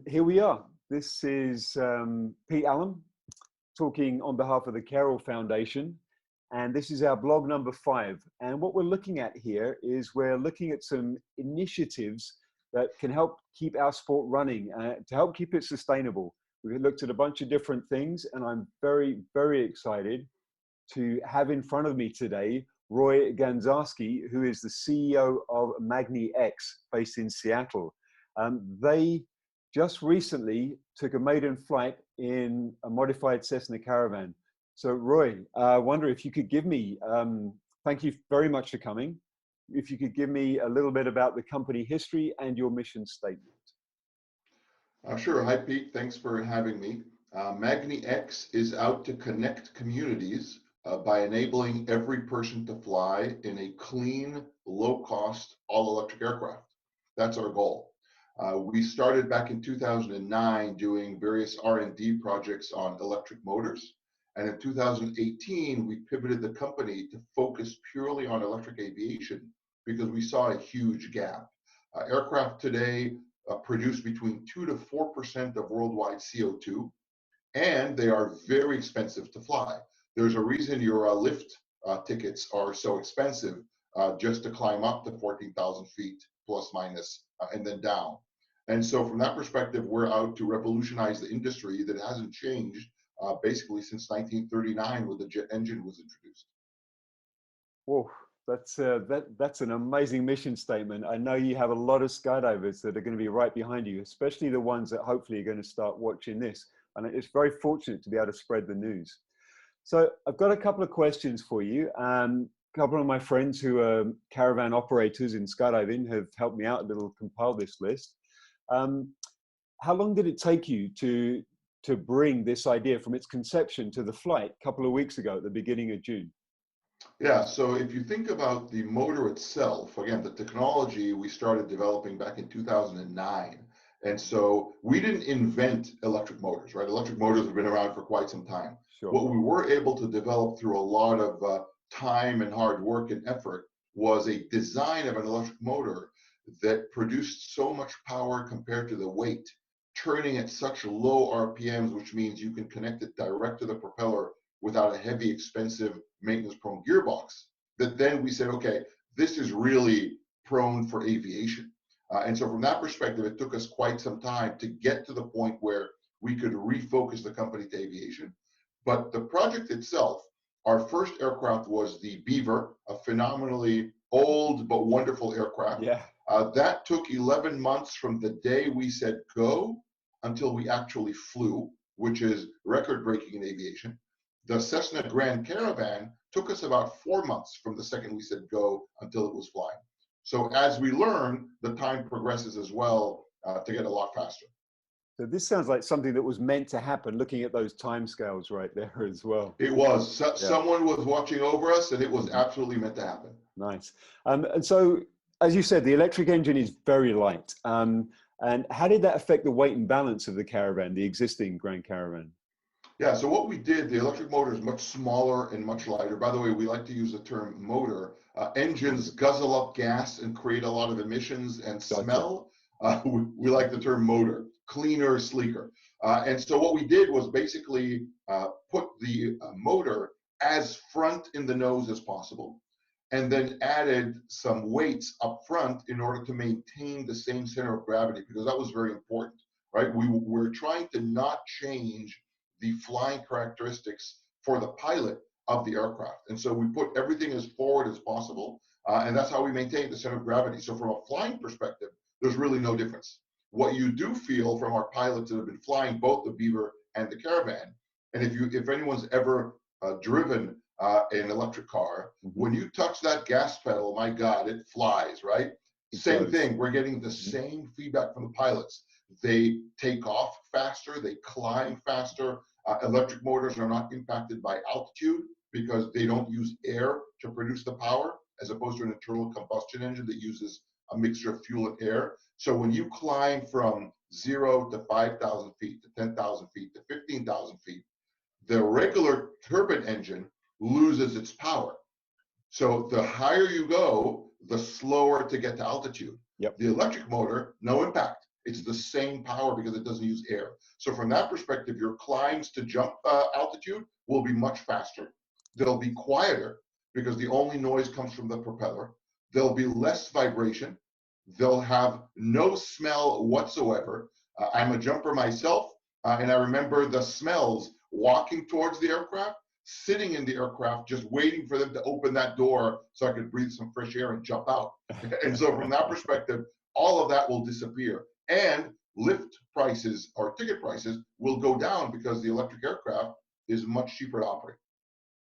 Here we are. This is Pete Allen talking on behalf of the Carroll Foundation, and this is our blog number 5. And what we're looking at here is we're looking at some initiatives that can help keep our sport running, to help keep it sustainable. We've looked at a bunch of different things, and I'm very, very excited to have in front of me today Roei Ganzarski, who is the CEO of Magni-X, based in Seattle. They just recently took a maiden flight in a modified Cessna Caravan. So Roei, I wonder if you could give me, thank you very much for coming, if you could give me a little bit about the company history and your mission statement. Sure. Hi, Pete. Thanks for having me. Magni-X is out to connect communities by enabling every person to fly in a clean, low-cost, all-electric aircraft. That's our goal. We started back in 2009 doing various R&D projects on electric motors. And in 2018, we pivoted the company to focus purely on electric aviation because we saw a huge gap. Aircraft today produce between 2 to 4% of worldwide CO2, and they are very expensive to fly. There's a reason your lift tickets are so expensive, just to climb up to 14,000 feet plus minus and then down. And so from that perspective, we're out to revolutionize the industry that hasn't changed basically since 1939 when the jet engine was introduced. Whoa, that's an amazing mission statement. I know you have a lot of skydivers that are going to be right behind you, especially the ones that hopefully are going to start watching this. And it's very fortunate to be able to spread the news. So I've got a couple of questions for you. A couple of my friends who are caravan operators in skydiving have helped me out a little compile this list. How long did it take you to bring this idea from its conception to the flight a couple of weeks ago at the beginning of June? Yeah, so if you think about the motor itself, again, the technology we started developing back in 2009. And so we didn't invent electric motors, right? Electric motors have been around for quite some time. Sure. What we were able to develop through a lot of time and hard work and effort was a design of an electric motor that produced so much power compared to the weight, turning at such low RPMs, which means you can connect it direct to the propeller without a heavy, expensive, maintenance-prone gearbox, that then we said, okay, this is really prone for aviation. And so from that perspective, it took us quite some time to get to the point where we could refocus the company to aviation. But the project itself, our first aircraft was the Beaver, a phenomenally old but wonderful aircraft. Yeah. That took 11 months from the day we said go until we actually flew, which is record-breaking in aviation. The Cessna Grand Caravan took us about 4 months from the second we said go until it was flying. So as we learn, the time progresses as well to get a lot faster. So this sounds like something that was meant to happen, looking at those timescales right there as well. It was. Someone was watching over us, and it was absolutely meant to happen. Nice. And so, as you said, the electric engine is very light. And how did that affect the weight and balance of the Caravan, the existing Grand Caravan? Yeah, so what we did, the electric motor is much smaller and much lighter. By the way, we like to use the term motor. Engines guzzle up gas and create a lot of emissions and smell. We like the term motor, cleaner, sleeker. And so what we did was basically put the motor as front in the nose as possible, and then added some weights up front in order to maintain the same center of gravity, because that was very important, right? We were trying to not change the flying characteristics for the pilot of the aircraft. And so we put everything as forward as possible, and that's how we maintain the center of gravity. So from a flying perspective, there's really no difference. What you do feel from our pilots that have been flying both the Beaver and the Caravan, and if anyone's ever driven an electric car, when you touch that gas pedal, my God, it flies, right? Same thing, we're getting the same feedback from the pilots. They take off faster, they climb faster. Electric motors are not impacted by altitude because they don't use air to produce the power, as opposed to an internal combustion engine that uses a mixture of fuel and air. So when you climb from 0 to 5,000 feet, to 10,000 feet, to 15,000 feet, the regular turbine engine loses its power. So the higher you go, the slower to get to altitude. Yep. The electric motor, no impact. It's the same power because it doesn't use air. So from that perspective, your climbs to jump altitude will be much faster. They'll be quieter because the only noise comes from the propeller. There'll be less vibration. They'll have no smell whatsoever. I'm a jumper myself, and I remember the smells walking towards the aircraft, sitting in the aircraft, just waiting for them to open that door so I could breathe some fresh air and jump out. And so from that perspective, all of that will disappear. And lift prices or ticket prices will go down because the electric aircraft is much cheaper to operate.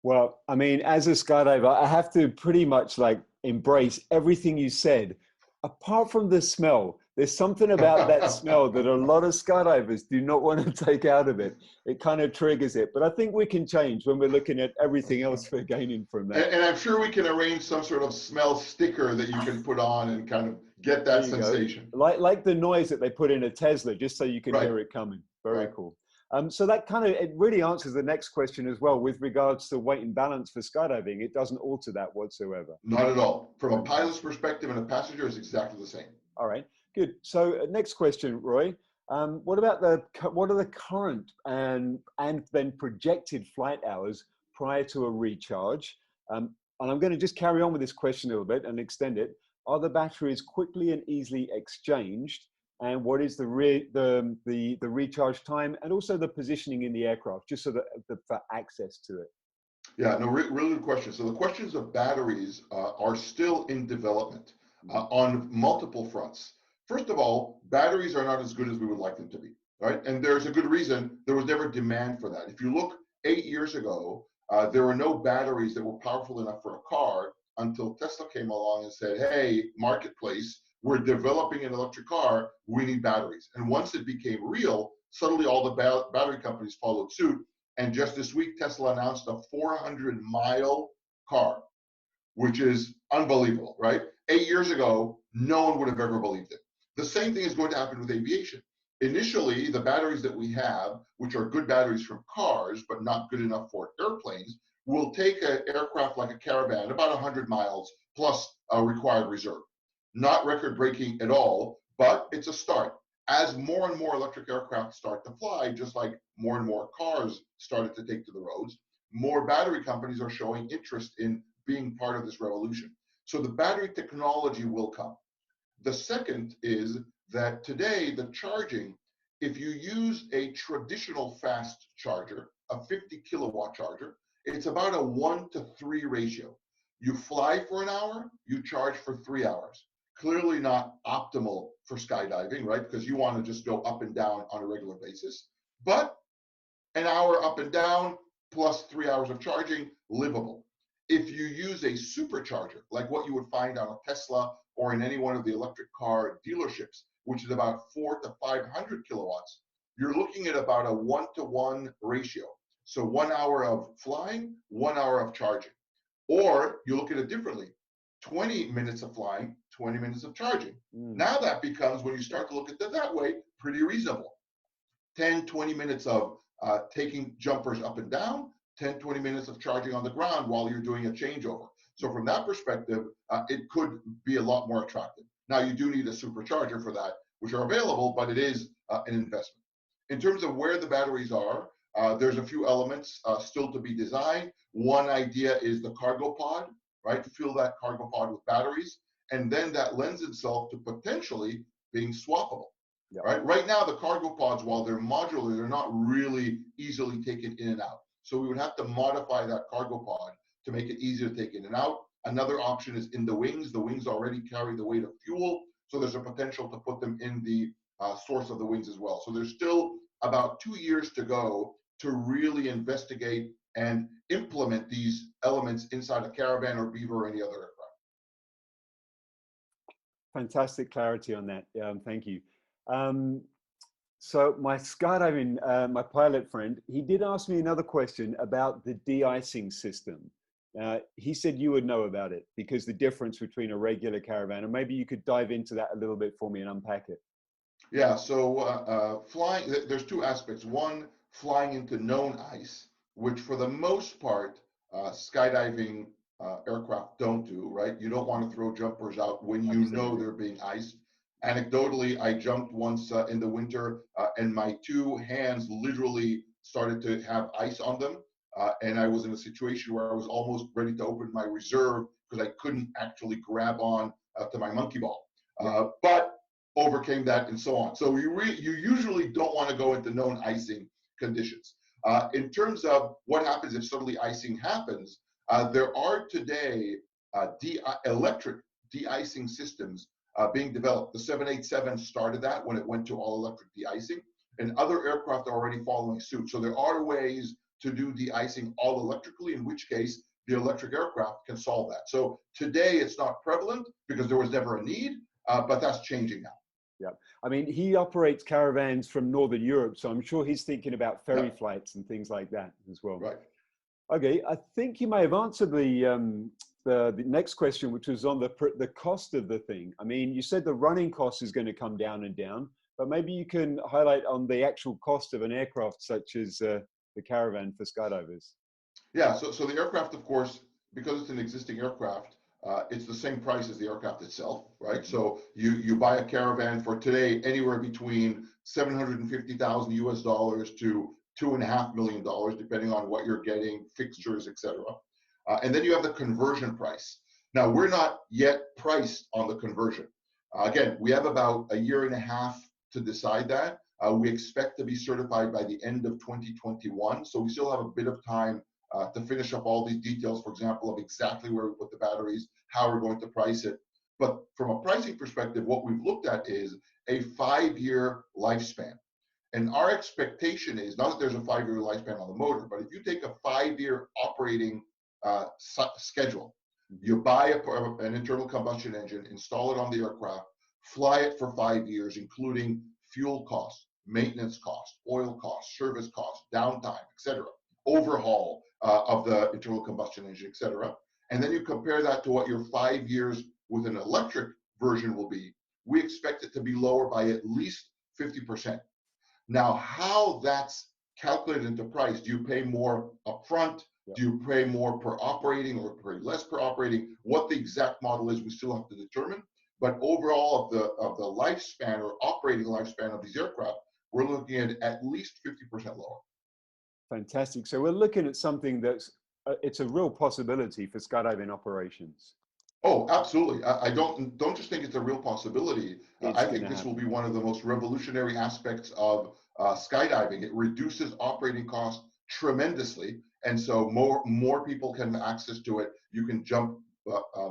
Well, I mean, as a skydiver, I have to pretty much like embrace everything you said, apart from the smell. There's something about that smell that a lot of skydivers do not want to take out of it. It kind of triggers it. But I think we can change when we're looking at everything else we're gaining from that. And I'm sure we can arrange some sort of smell sticker that you can put on and kind of get that sensation. Like the noise that they put in a Tesla, just so you can hear it coming. Very cool. So that kind of, it really answers the next question as well with regards to weight and balance for skydiving. It doesn't alter that whatsoever. Not at all. From a pilot's perspective and a passenger, it's exactly the same. All right, good. So next question, Roei. What are the current and then projected flight hours prior to a recharge? And I'm going to just carry on with this question a little bit and extend it. Are the batteries quickly and easily exchanged? And what is the recharge time and also the positioning in the aircraft, just so that for access to it? Yeah, no, really good question. So the questions of batteries are still in development on multiple fronts. First of all, batteries are not as good as we would like them to be, right? And there's a good reason. There was never demand for that. If you look 8 years ago, there were no batteries that were powerful enough for a car until Tesla came along and said, hey, marketplace, we're developing an electric car, we need batteries. And once it became real, suddenly all the battery companies followed suit. And just this week, Tesla announced a 400-mile car, which is unbelievable, right? 8 years ago, no one would have ever believed it. The same thing is going to happen with aviation. Initially, the batteries that we have, which are good batteries from cars, but not good enough for airplanes, will take an aircraft like a Caravan about 100 miles plus a required reserve. Not record-breaking at all, but it's a start. As more and more electric aircraft start to fly, just like more and more cars started to take to the roads, more battery companies are showing interest in being part of this revolution. So the battery technology will come. The second is that today the charging, if you use a traditional fast charger, a 50 kilowatt charger, it's about a 1-to-3 ratio. You fly for an hour, you charge for 3 hours. Clearly not optimal for skydiving, right? Because you want to just go up and down on a regular basis. But an hour up and down plus 3 hours of charging, livable. If you use a supercharger, like what you would find on a Tesla or in any one of the electric car dealerships, which is about 400 to 500 kilowatts, you're looking at about a 1-to-1 ratio. So 1 hour of flying, 1 hour of charging. Or you look at it differently. 20 minutes of flying, 20 minutes of charging. Now that becomes, when you start to look at it that way, pretty reasonable. 10, 20 minutes of taking jumpers up and down, 10, 20 minutes of charging on the ground while you're doing a changeover. So from that perspective, it could be a lot more attractive. Now you do need a supercharger for that, which are available, but it is an investment. In terms of where the batteries are, there's a few elements still to be designed. One idea is the cargo pod, right? Fill that cargo pod with batteries, and then that lends itself to potentially being swappable, right? Right now, the cargo pods, while they're modular, they're not really easily taken in and out. So we would have to modify that cargo pod to make it easier to take in and out. Another option is in the wings. The wings already carry the weight of fuel, so there's a potential to put them in the source of the wings as well. So there's still about 2 years to go to really investigate and implement these elements inside a Caravan or Beaver or any other aircraft. Fantastic clarity on that. Thank you. So my skydiving, my pilot friend, he did ask me another question about the de-icing system. He said you would know about it because the difference between a regular Caravan, and maybe you could dive into that a little bit for me and unpack it. Yeah, so flying, there's two aspects. One, flying into known ice, which for the most part, skydiving aircraft don't do, right? You don't want to throw jumpers out when you know they're being iced. Anecdotally, I jumped once in the winter and my two hands literally started to have ice on them. And I was in a situation where I was almost ready to open my reserve because I couldn't actually grab on to my monkey ball. But overcame that and so on. So you usually don't want to go into known icing conditions. In terms of what happens if suddenly icing happens, there are today electric de-icing systems being developed. The 787 started that when it went to all electric de-icing, and other aircraft are already following suit. So there are ways to do de-icing all electrically, in which case the electric aircraft can solve that. So today it's not prevalent because there was never a need, but that's changing now. Yeah, I mean, he operates caravans from Northern Europe, so I'm sure he's thinking about ferry flights and things like that as well. Right. Okay, I think you may have answered the next question, which was on the cost of the thing. I mean, you said the running cost is going to come down and down, but maybe you can highlight on the actual cost of an aircraft such as the Caravan for skydivers. Yeah, so the aircraft, of course, because it's an existing aircraft, it's the same price as the aircraft itself, right? So you buy a Caravan for today anywhere between $750,000 US to $2.5 million, depending on what you're getting, fixtures, etc. And then you have the conversion price. Now, we're not yet priced on the conversion. Again, we have about a year and a half to decide that. We expect to be certified by the end of 2021, so we still have a bit of time to finish up all these details, for example, of exactly where we put the batteries, how we're going to price it. But from a pricing perspective, what we've looked at is a 5-year lifespan. And our expectation is, not that there's a 5-year lifespan on the motor, but if you take a 5-year operating schedule, you buy an internal combustion engine, install it on the aircraft, fly it for 5 years, including fuel costs, maintenance costs, oil costs, service costs, downtime, etc., overhaul of the internal combustion engine, etc. And then you compare that to what your 5 years with an electric version will be. We expect it to be lower by at least 50%. Now, how that's calculated into price, do you pay more upfront? Do you pay more per operating or pay less per operating? What the exact model is, we still have to determine. But overall, of the lifespan or operating lifespan of these aircraft, we're looking at least 50% lower. Fantastic. So we're looking at something that's it's a real possibility for skydiving operations. Oh, absolutely. I don't just think it's a real possibility. I think this will be one of the most revolutionary aspects of skydiving. It reduces operating costs tremendously, and so more people can have access to it. You can jump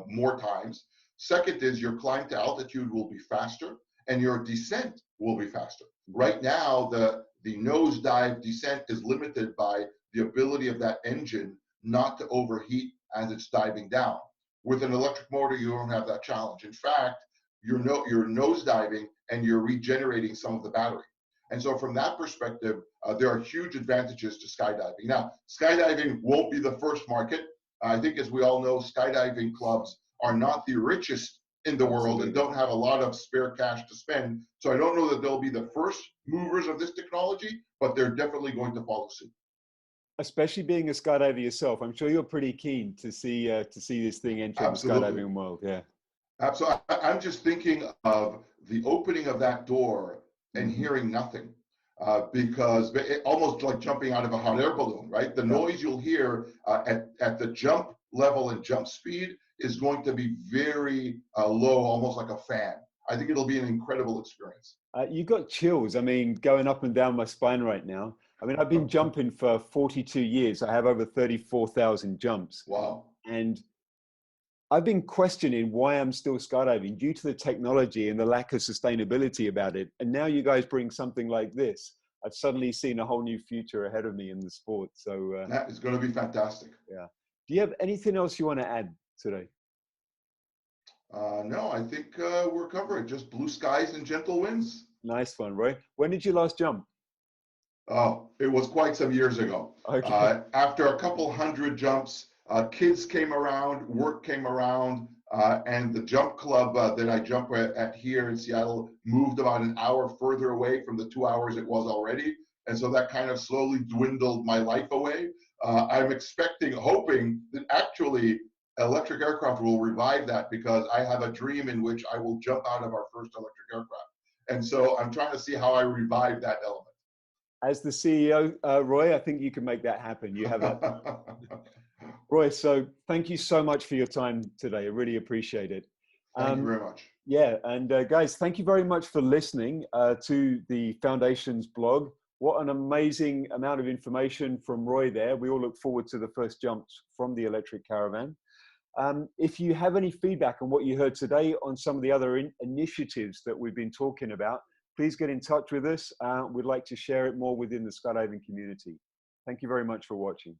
more times. Second is your climb to altitude will be faster, and your descent will be faster. Right now, the nosedive descent is limited by the ability of that engine not to overheat as it's diving down. With an electric motor, you don't have that challenge. In fact, you're nosediving and you're regenerating some of the battery. And so from that perspective, there are huge advantages to skydiving. Now, skydiving won't be the first market. I think, as we all know, skydiving clubs are not the richest in the world and don't have a lot of spare cash to spend. So I don't know that they'll be the first movers of this technology, but they're definitely going to follow suit. Especially being a skydiver yourself, I'm sure you're pretty keen to see this thing enter the skydiving world. Yeah, absolutely. I'm just thinking of the opening of that door and hearing nothing, because almost like jumping out of a hot air balloon, right? The noise you'll hear at the jump level and jump speed is going to be very low, almost like a fan. I think it'll be an incredible experience. You got chills. I mean, going up and down my spine right now. I mean, I've been jumping for 42 years. I have over 34,000 jumps. Wow. And I've been questioning why I'm still skydiving due to the technology and the lack of sustainability about it. And now you guys bring something like this. I've suddenly seen a whole new future ahead of me in the sport. So that is going to be fantastic. Yeah. Do you have anything else you want to add today? No, I think we're covered. Just blue skies and gentle winds. Nice one, Roy. When did you last jump? Oh, it was quite some years ago. Okay. After a couple hundred jumps, kids came around, work came around, and the jump club that I jump at here in Seattle moved about an hour further away from the 2 hours it was already. And so that kind of slowly dwindled my life away. I'm hoping that actually electric aircraft will revive that, because I have a dream in which I will jump out of our first electric aircraft. And so I'm trying to see how I revive that element. As the CEO, Roei, I think you can make that happen. You have that. Roei, so thank you so much for your time today. I really appreciate it. Thank you very much. Yeah, and guys, thank you very much for listening to the Foundation's blog. What an amazing amount of information from Roei there. We all look forward to the first jumps from the electric Caravan. If you have any feedback on what you heard today on some of the other initiatives that we've been talking about, please get in touch with us. We'd like to share it more within the skydiving community. Thank you very much for watching.